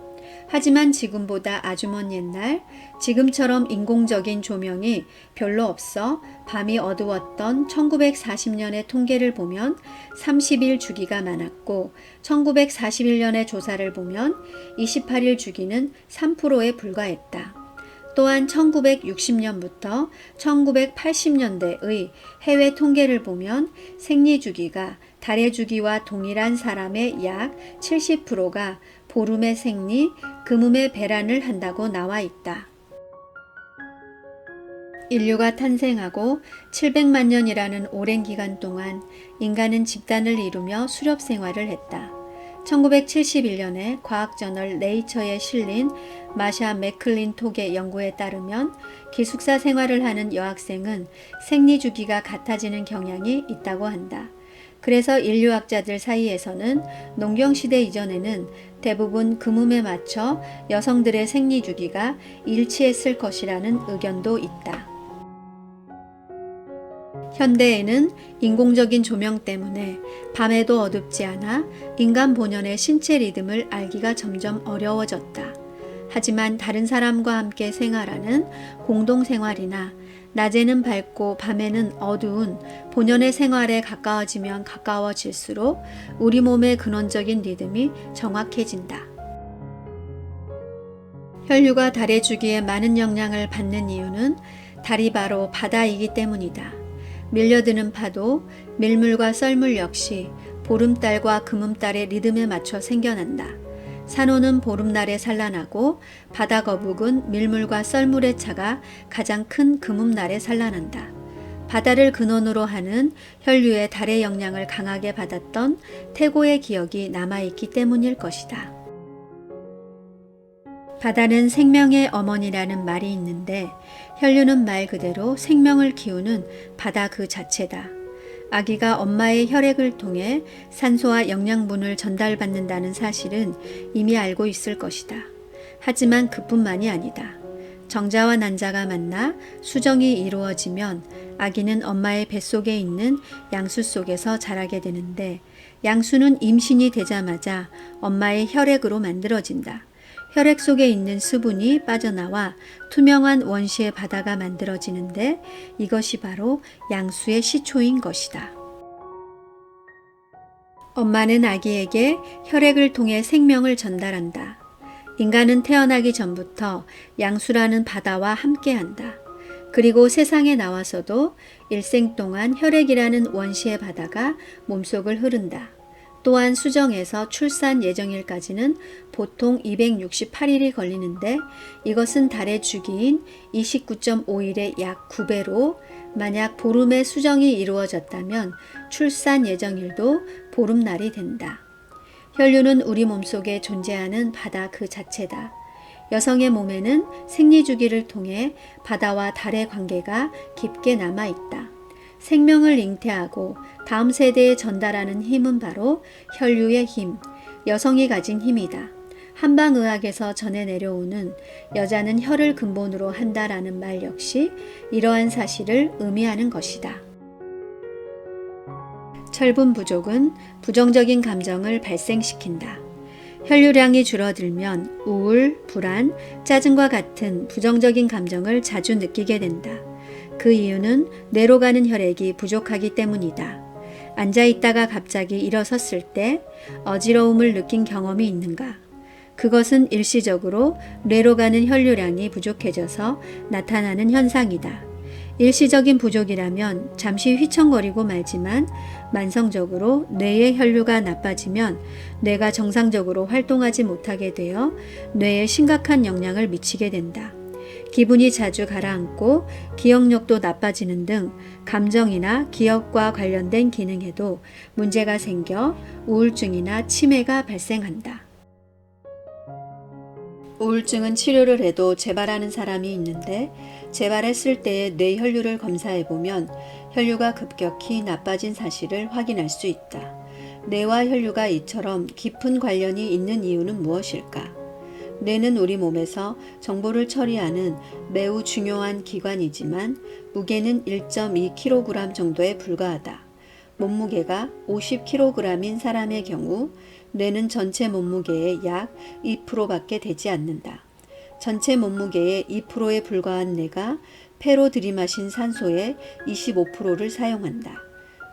하지만 지금보다 아주 먼 옛날, 지금처럼 인공적인 조명이 별로 없어 밤이 어두웠던 1940년의 통계를 보면 30일 주기가 많았고 1941년의 조사를 보면 28일 주기는 3%에 불과했다. 또한 1960년부터 1980년대의 해외 통계를 보면 생리 주기가 달의 주기와 동일한 사람의 약 70%가 보름의 생리, 금음의 배란을 한다고 나와 있다. 인류가 탄생하고 700만 년이라는 오랜 기간 동안 인간은 집단을 이루며 수렵 생활을 했다. 1971년에 과학저널 네이처에 실린 마샤 맥클린톡의 연구에 따르면 기숙사 생활을 하는 여학생은 생리 주기가 같아지는 경향이 있다고 한다. 그래서 인류학자들 사이에서는 농경시대 이전에는 대부분 금음에 맞춰 여성들의 생리 주기가 일치했을 것이라는 의견도 있다. 현대에는 인공적인 조명 때문에 밤에도 어둡지 않아 인간 본연의 신체 리듬을 알기가 점점 어려워졌다. 하지만 다른 사람과 함께 생활하는 공동생활이나 낮에는 밝고 밤에는 어두운 본연의 생활에 가까워지면 가까워질수록 우리 몸의 근원적인 리듬이 정확해진다. 혈류가 달의 주기에 많은 영향을 받는 이유는 달이 바로 바다이기 때문이다. 밀려드는 파도, 밀물과 썰물 역시 보름달과 금음달의 리듬에 맞춰 생겨난다. 산호는 보름날에 산란하고 바다거북은 밀물과 썰물의 차가 가장 큰 금음날에 산란한다. 바다를 근원으로 하는 혈류의 달의 영향을 강하게 받았던 태고의 기억이 남아있기 때문일 것이다. 바다는 생명의 어머니라는 말이 있는데 혈류는 말 그대로 생명을 키우는 바다 그 자체다. 아기가 엄마의 혈액을 통해 산소와 영양분을 전달받는다는 사실은 이미 알고 있을 것이다. 하지만 그뿐만이 아니다. 정자와 난자가 만나 수정이 이루어지면 아기는 엄마의 뱃속에 있는 양수 속에서 자라게 되는데 양수는 임신이 되자마자 엄마의 혈액으로 만들어진다. 혈액 속에 있는 수분이 빠져나와 투명한 원시의 바다가 만들어지는데 이것이 바로 양수의 시초인 것이다. 엄마는 아기에게 혈액을 통해 생명을 전달한다. 인간은 태어나기 전부터 양수라는 바다와 함께한다. 그리고 세상에 나와서도 일생 동안 혈액이라는 원시의 바다가 몸속을 흐른다. 또한 수정에서 출산 예정일까지는 보통 268일이 걸리는데 이것은 달의 주기인 29.5일의 약 9배로 만약 보름에 수정이 이루어졌다면 출산 예정일도 보름날이 된다. 혈류는 우리 몸속에 존재하는 바다 그 자체다. 여성의 몸에는 생리주기를 통해 바다와 달의 관계가 깊게 남아있다. 생명을 잉태하고 다음 세대에 전달하는 힘은 바로 혈류의 힘, 여성이 가진 힘이다. 한방의학에서 전해 내려오는 여자는 혈을 근본으로 한다라는 말 역시 이러한 사실을 의미하는 것이다. 철분 부족은 부정적인 감정을 발생시킨다. 혈류량이 줄어들면 우울, 불안, 짜증과 같은 부정적인 감정을 자주 느끼게 된다. 그 이유는 뇌로 가는 혈액이 부족하기 때문이다. 앉아있다가 갑자기 일어섰을 때 어지러움을 느낀 경험이 있는가? 그것은 일시적으로 뇌로 가는 혈류량이 부족해져서 나타나는 현상이다. 일시적인 부족이라면 잠시 휘청거리고 말지만 만성적으로 뇌의 혈류가 나빠지면 뇌가 정상적으로 활동하지 못하게 되어 뇌에 심각한 영향을 미치게 된다. 기분이 자주 가라앉고 기억력도 나빠지는 등 감정이나 기억과 관련된 기능에도 문제가 생겨 우울증이나 치매가 발생한다. 우울증은 치료를 해도 재발하는 사람이 있는데 재발했을 때의 뇌 혈류를 검사해보면 혈류가 급격히 나빠진 사실을 확인할 수 있다. 뇌와 혈류가 이처럼 깊은 관련이 있는 이유는 무엇일까? 뇌는 우리 몸에서 정보를 처리하는 매우 중요한 기관이지만 무게는 1.2kg 정도에 불과하다. 몸무게가 50kg인 사람의 경우 뇌는 전체 몸무게의 약 2%밖에 되지 않는다. 전체 몸무게의 2%에 불과한 뇌가 폐로 들이마신 산소의 25%를 사용한다.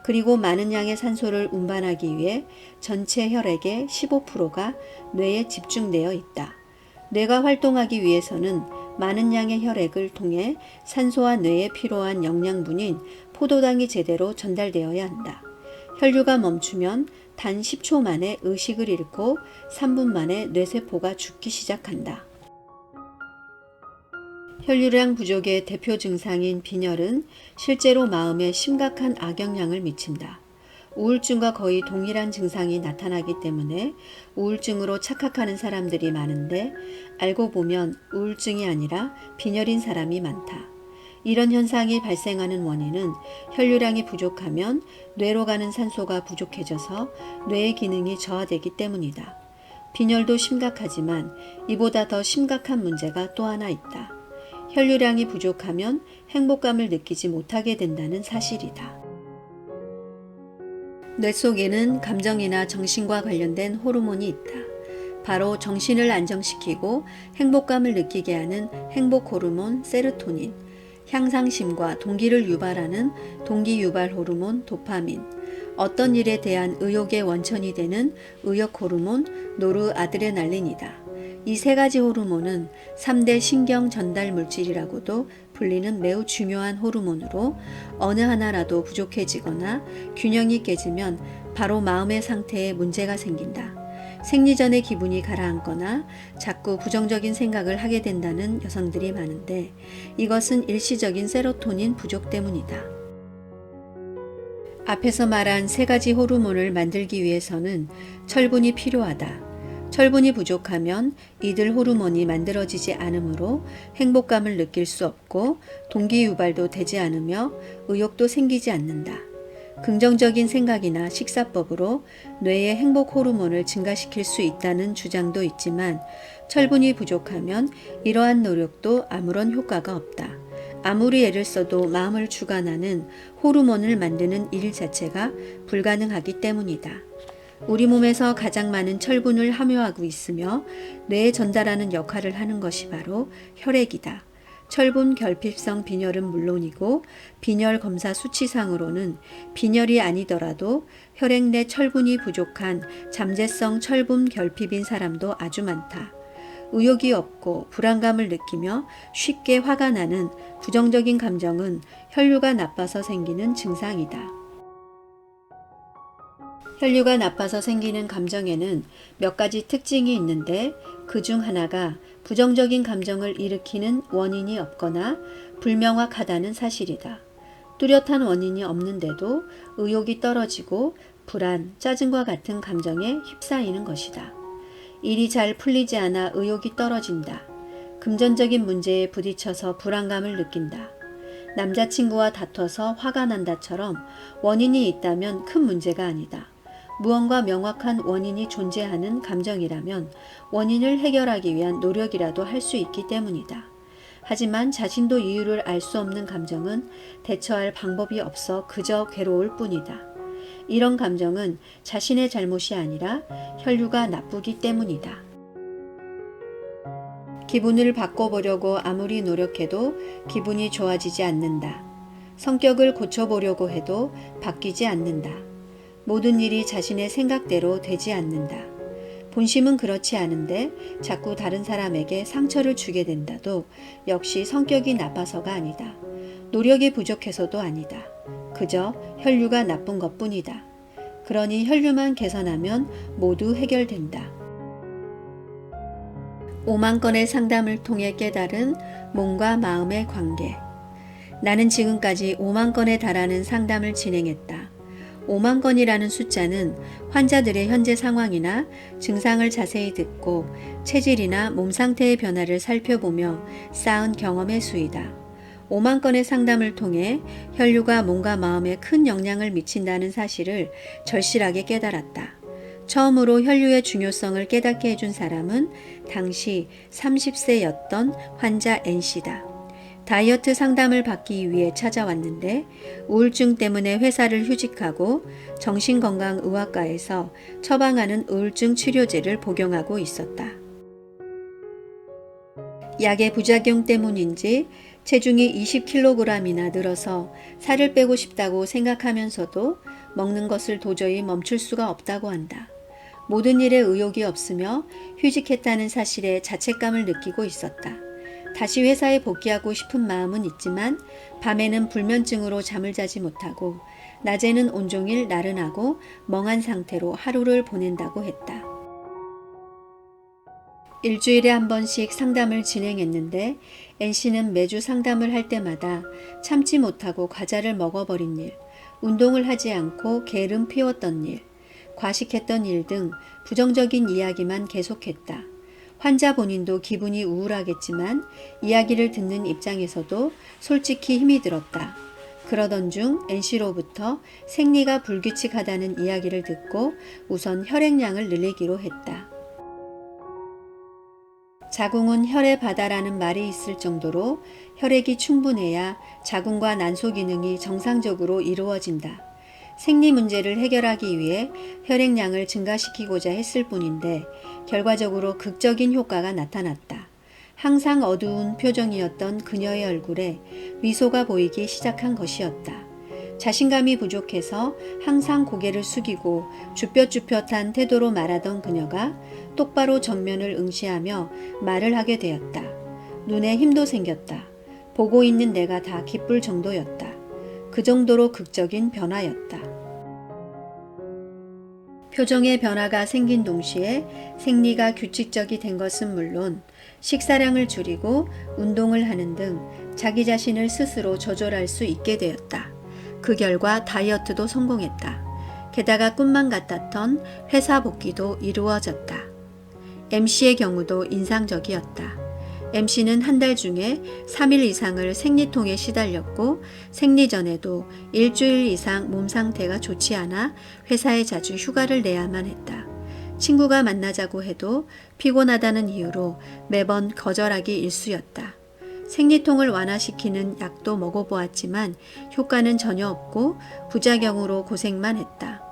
그리고 많은 양의 산소를 운반하기 위해 전체 혈액의 15%가 뇌에 집중되어 있다. 뇌가 활동하기 위해서는 많은 양의 혈액을 통해 산소와 뇌에 필요한 영양분인 포도당이 제대로 전달되어야 한다. 혈류가 멈추면 단 10초 만에 의식을 잃고 3분 만에 뇌세포가 죽기 시작한다. 혈류량 부족의 대표 증상인 빈혈은 실제로 마음에 심각한 악영향을 미친다. 우울증과 거의 동일한 증상이 나타나기 때문에 우울증으로 착각하는 사람들이 많은데 알고 보면 우울증이 아니라 빈혈인 사람이 많다. 이런 현상이 발생하는 원인은 혈류량이 부족하면 뇌로 가는 산소가 부족해져서 뇌의 기능이 저하되기 때문이다. 빈혈도 심각하지만 이보다 더 심각한 문제가 또 하나 있다. 혈류량이 부족하면 행복감을 느끼지 못하게 된다는 사실이다. 뇌 속에는 감정이나 정신과 관련된 호르몬이 있다. 바로 정신을 안정시키고 행복감을 느끼게 하는 행복 호르몬 세로토닌, 향상심과 동기를 유발하는 동기 유발 호르몬 도파민, 어떤 일에 대한 의욕의 원천이 되는 의욕 호르몬 노르아드레날린이다. 이 세 가지 호르몬은 3대 신경 전달 물질이라고도 불리는 매우 중요한 호르몬으로 어느 하나라도 부족해지거나 균형이 깨지면 바로 마음의 상태에 문제가 생긴다. 생리 전에 기분이 가라앉거나 자꾸 부정적인 생각을 하게 된다는 여성들이 많은데 이것은 일시적인 세로토닌 부족 때문이다. 앞에서 말한 세 가지 호르몬을 만들기 위해서는 철분이 필요하다. 철분이 부족하면 이들 호르몬이 만들어지지 않으므로 행복감을 느낄 수 없고 동기유발도 되지 않으며 의욕도 생기지 않는다. 긍정적인 생각이나 식사법으로 뇌의 행복 호르몬을 증가시킬 수 있다는 주장도 있지만 철분이 부족하면 이러한 노력도 아무런 효과가 없다. 아무리 애를 써도 마음을 주관하는 호르몬을 만드는 일 자체가 불가능하기 때문이다. 우리 몸에서 가장 많은 철분을 함유하고 있으며 뇌에 전달하는 역할을 하는 것이 바로 혈액이다. 철분 결핍성 빈혈은 물론이고 빈혈 검사 수치상으로는 빈혈이 아니더라도 혈액 내 철분이 부족한 잠재성 철분 결핍인 사람도 아주 많다. 의욕이 없고 불안감을 느끼며 쉽게 화가 나는 부정적인 감정은 혈류가 나빠서 생기는 증상이다. 혈류가 나빠서 생기는 감정에는 몇 가지 특징이 있는데 그 중 하나가 부정적인 감정을 일으키는 원인이 없거나 불명확하다는 사실이다. 뚜렷한 원인이 없는데도 의욕이 떨어지고 불안, 짜증과 같은 감정에 휩싸이는 것이다. 일이 잘 풀리지 않아 의욕이 떨어진다. 금전적인 문제에 부딪혀서 불안감을 느낀다. 남자친구와 다퉈서 화가 난다처럼 원인이 있다면 큰 문제가 아니다. 무언가 명확한 원인이 존재하는 감정이라면 원인을 해결하기 위한 노력이라도 할 수 있기 때문이다. 하지만 자신도 이유를 알 수 없는 감정은 대처할 방법이 없어 그저 괴로울 뿐이다. 이런 감정은 자신의 잘못이 아니라 혈류가 나쁘기 때문이다. 기분을 바꿔보려고 아무리 노력해도 기분이 좋아지지 않는다. 성격을 고쳐보려고 해도 바뀌지 않는다. 모든 일이 자신의 생각대로 되지 않는다. 본심은 그렇지 않은데 자꾸 다른 사람에게 상처를 주게 된다도 역시 성격이 나빠서가 아니다. 노력이 부족해서도 아니다. 그저 혈류가 나쁜 것뿐이다. 그러니 혈류만 개선하면 모두 해결된다. 5만 건의 상담을 통해 깨달은 몸과 마음의 관계. 나는 지금까지 5만 건에 달하는 상담을 진행했다. 5만 건이라는 숫자는 환자들의 현재 상황이나 증상을 자세히 듣고 체질이나 몸 상태의 변화를 살펴보며 쌓은 경험의 수이다. 5만 건의 상담을 통해 혈류가 몸과 마음에 큰 영향을 미친다는 사실을 절실하게 깨달았다. 처음으로 혈류의 중요성을 깨닫게 해준 사람은 당시 30세였던 환자 N씨다. 다이어트 상담을 받기 위해 찾아왔는데 우울증 때문에 회사를 휴직하고 정신건강의학과에서 처방하는 우울증 치료제를 복용하고 있었다. 약의 부작용 때문인지 체중이 20kg이나 늘어서 살을 빼고 싶다고 생각하면서도 먹는 것을 도저히 멈출 수가 없다고 한다. 모든 일에 의욕이 없으며 휴직했다는 사실에 자책감을 느끼고 있었다. 다시 회사에 복귀하고 싶은 마음은 있지만 밤에는 불면증으로 잠을 자지 못하고 낮에는 온종일 나른하고 멍한 상태로 하루를 보낸다고 했다. 일주일에 한 번씩 상담을 진행했는데 N씨는 매주 상담을 할 때마다 참지 못하고 과자를 먹어버린 일, 운동을 하지 않고 게으름 피웠던 일, 과식했던 일 등 부정적인 이야기만 계속했다. 환자 본인도 기분이 우울하겠지만 이야기를 듣는 입장에서도 솔직히 힘이 들었다. 그러던 중 N씨로부터 생리가 불규칙하다는 이야기를 듣고 우선 혈액량을 늘리기로 했다. 자궁은 혈의 바다라는 말이 있을 정도로 혈액이 충분해야 자궁과 난소 기능이 정상적으로 이루어진다. 생리 문제를 해결하기 위해 혈액량을 증가시키고자 했을 뿐인데 결과적으로 극적인 효과가 나타났다. 항상 어두운 표정이었던 그녀의 얼굴에 미소가 보이기 시작한 것이었다. 자신감이 부족해서 항상 고개를 숙이고 쭈뼛쭈뼛한 태도로 말하던 그녀가 똑바로 전면을 응시하며 말을 하게 되었다. 눈에 힘도 생겼다. 보고 있는 내가 다 기쁠 정도였다. 그 정도로 극적인 변화였다. 표정의 변화가 생긴 동시에 생리가 규칙적이 된 것은 물론 식사량을 줄이고 운동을 하는 등 자기 자신을 스스로 조절할 수 있게 되었다. 그 결과 다이어트도 성공했다. 게다가 꿈만 같았던 회사 복귀도 이루어졌다. MC의 경우도 인상적이었다. MC는 한 달 중에 3일 이상을 생리통에 시달렸고 생리 전에도 일주일 이상 몸 상태가 좋지 않아 회사에 자주 휴가를 내야만 했다. 친구가 만나자고 해도 피곤하다는 이유로 매번 거절하기 일쑤였다. 생리통을 완화시키는 약도 먹어보았지만 효과는 전혀 없고 부작용으로 고생만 했다.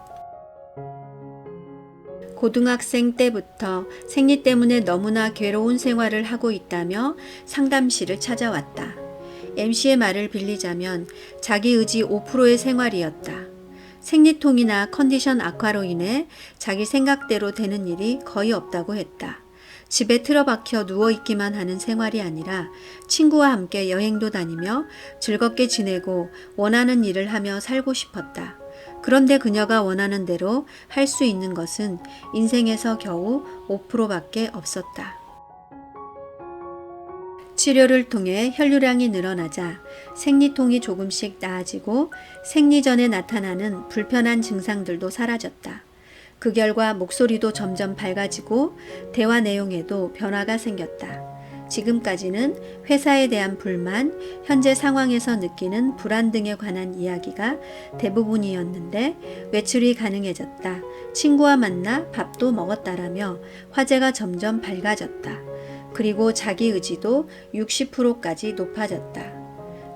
고등학생 때부터 생리 때문에 너무나 괴로운 생활을 하고 있다며 상담실을 찾아왔다. MC의 말을 빌리자면 자기 의지 5%의 생활이었다. 생리통이나 컨디션 악화로 인해 자기 생각대로 되는 일이 거의 없다고 했다. 집에 틀어박혀 누워있기만 하는 생활이 아니라 친구와 함께 여행도 다니며 즐겁게 지내고 원하는 일을 하며 살고 싶었다. 그런데 그녀가 원하는 대로 할 수 있는 것은 인생에서 겨우 5%밖에 없었다. 치료를 통해 혈류량이 늘어나자 생리통이 조금씩 나아지고 생리 전에 나타나는 불편한 증상들도 사라졌다. 그 결과 목소리도 점점 밝아지고 대화 내용에도 변화가 생겼다. 지금까지는 회사에 대한 불만, 현재 상황에서 느끼는 불안 등에 관한 이야기가 대부분이었는데 외출이 가능해졌다. 친구와 만나 밥도 먹었다라며 화제가 점점 밝아졌다. 그리고 자기 의지도 60%까지 높아졌다.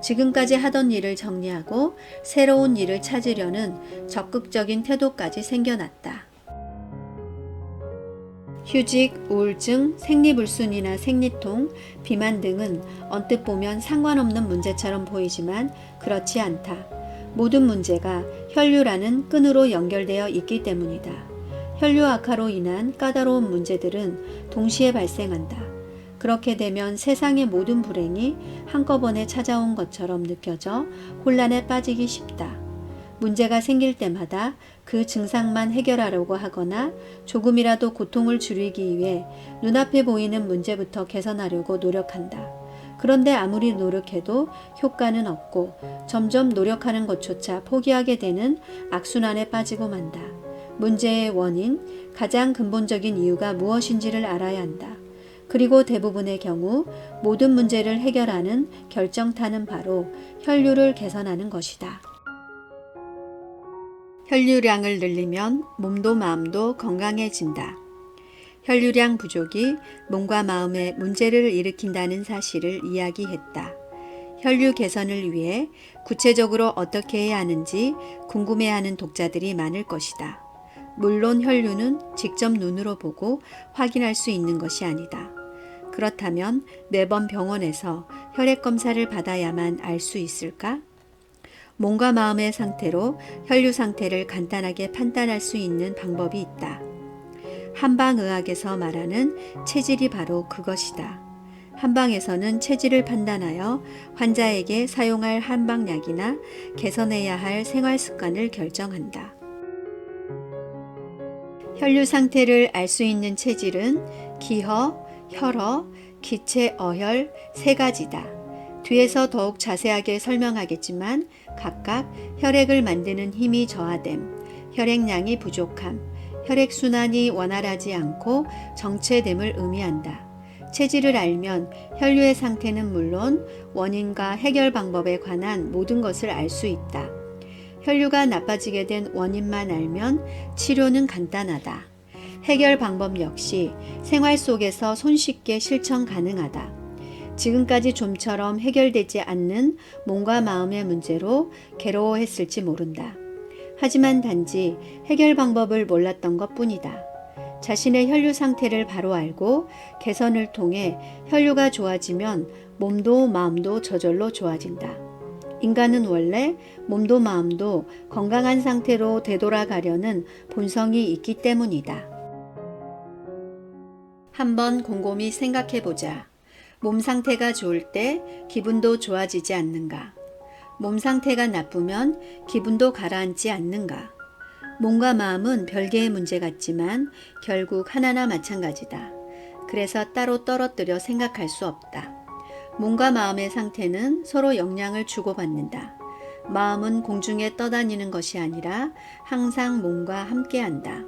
지금까지 하던 일을 정리하고 새로운 일을 찾으려는 적극적인 태도까지 생겨났다. 휴직, 우울증, 생리불순이나 생리통, 비만 등은 언뜻 보면 상관없는 문제처럼 보이지만 그렇지 않다. 모든 문제가 혈류라는 끈으로 연결되어 있기 때문이다. 혈류 악화로 인한 까다로운 문제들은 동시에 발생한다. 그렇게 되면 세상의 모든 불행이 한꺼번에 찾아온 것처럼 느껴져 혼란에 빠지기 쉽다. 문제가 생길 때마다 그 증상만 해결하려고 하거나 조금이라도 고통을 줄이기 위해 눈앞에 보이는 문제부터 개선하려고 노력한다. 그런데 아무리 노력해도 효과는 없고 점점 노력하는 것조차 포기하게 되는 악순환에 빠지고 만다. 문제의 원인, 가장 근본적인 이유가 무엇인지를 알아야 한다. 그리고 대부분의 경우 모든 문제를 해결하는 결정타는 바로 혈류를 개선하는 것이다. 혈류량을 늘리면 몸도 마음도 건강해진다. 혈류량 부족이 몸과 마음에 문제를 일으킨다는 사실을 이야기했다. 혈류 개선을 위해 구체적으로 어떻게 해야 하는지 궁금해하는 독자들이 많을 것이다. 물론 혈류는 직접 눈으로 보고 확인할 수 있는 것이 아니다. 그렇다면 매번 병원에서 혈액 검사를 받아야만 알 수 있을까? 몸과 마음의 상태로 혈류 상태를 간단하게 판단할 수 있는 방법이 있다. 한방의학에서 말하는 체질이 바로 그것이다. 한방에서는 체질을 판단하여 환자에게 사용할 한방약이나 개선해야 할 생활 습관을 결정한다. 혈류 상태를 알 수 있는 체질은 기허, 혈어, 기체 어혈 3가지다. 뒤에서 더욱 자세하게 설명하겠지만 각각 혈액을 만드는 힘이 저하됨, 혈액량이 부족함, 혈액순환이 원활하지 않고 정체됨을 의미한다. 체질을 알면 혈류의 상태는 물론 원인과 해결 방법에 관한 모든 것을 알 수 있다. 혈류가 나빠지게 된 원인만 알면 치료는 간단하다. 해결 방법 역시 생활 속에서 손쉽게 실천 가능하다. 지금까지 좀처럼 해결되지 않는 몸과 마음의 문제로 괴로워했을지 모른다. 하지만 단지 해결 방법을 몰랐던 것 뿐이다. 자신의 혈류 상태를 바로 알고 개선을 통해 혈류가 좋아지면 몸도 마음도 저절로 좋아진다. 인간은 원래 몸도 마음도 건강한 상태로 되돌아가려는 본성이 있기 때문이다. 한번 곰곰이 생각해보자. 몸 상태가 좋을 때 기분도 좋아지지 않는가? 몸 상태가 나쁘면 기분도 가라앉지 않는가? 몸과 마음은 별개의 문제 같지만 결국 하나나 마찬가지다. 그래서 따로 떨어뜨려 생각할 수 없다. 몸과 마음의 상태는 서로 영향을 주고받는다. 마음은 공중에 떠다니는 것이 아니라 항상 몸과 함께한다.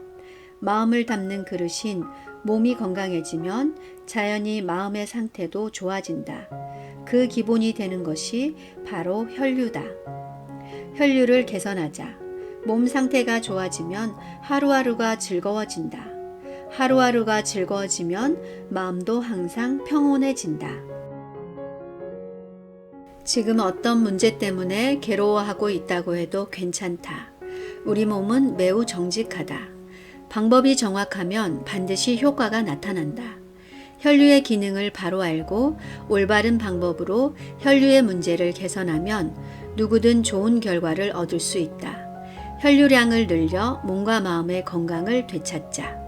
마음을 담는 그릇인 몸이 건강해지면 자연히 마음의 상태도 좋아진다. 그 기본이 되는 것이 바로 혈류다. 혈류를 개선하자. 몸 상태가 좋아지면 하루하루가 즐거워진다. 하루하루가 즐거워지면 마음도 항상 평온해진다. 지금 어떤 문제 때문에 괴로워하고 있다고 해도 괜찮다. 우리 몸은 매우 정직하다. 방법이 정확하면 반드시 효과가 나타난다. 혈류의 기능을 바로 알고 올바른 방법으로 혈류의 문제를 개선하면 누구든 좋은 결과를 얻을 수 있다. 혈류량을 늘려 몸과 마음의 건강을 되찾자.